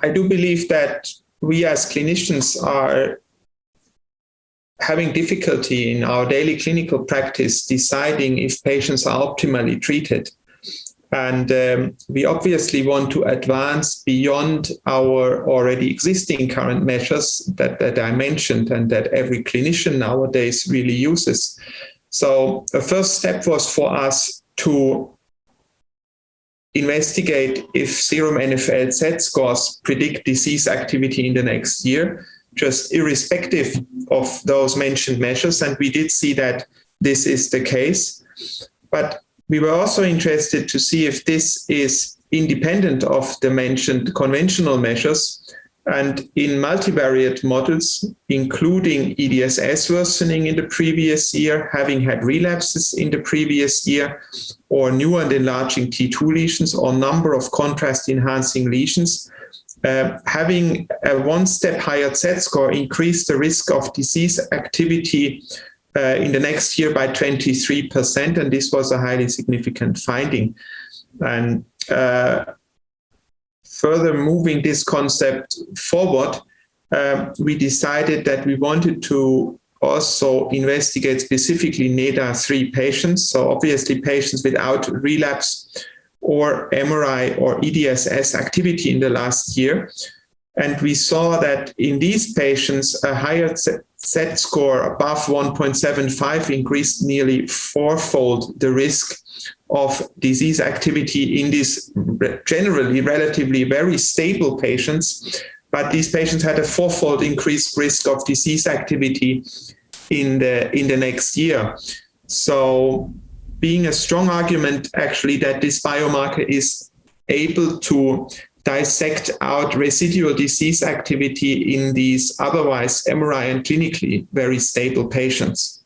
I do believe that we as clinicians are having difficulty in our daily clinical practice deciding if patients are optimally treated. And we obviously want to advance beyond our already existing current measures that I mentioned and that every clinician nowadays really uses. So the first step was for us to investigate if serum NfL z-scores predict disease activity in the next year, just irrespective of those mentioned measures. And we did see that this is the case. But we were also interested to see if this is independent of the mentioned conventional measures. And in multivariate models, including EDSS worsening in the previous year, having had relapses in the previous year, or new and enlarging T2 lesions, or number of contrast-enhancing lesions, having a one-step higher Z-score increased the risk of disease activity in the next year by 23%, and this was a highly significant finding. And further moving this concept forward, we decided that we wanted to also investigate specifically NEDA-3 patients, so obviously patients without relapse or MRI or EDSS activity in the last year. And we saw that in these patients, a higher Z-score above 1.75 increased nearly fourfold the risk of disease activity in these generally relatively very stable patients. But these patients had a fourfold increased risk of disease activity in the next year. So being a strong argument actually that this biomarker is able to dissect out residual disease activity in these otherwise MRI and clinically very stable patients.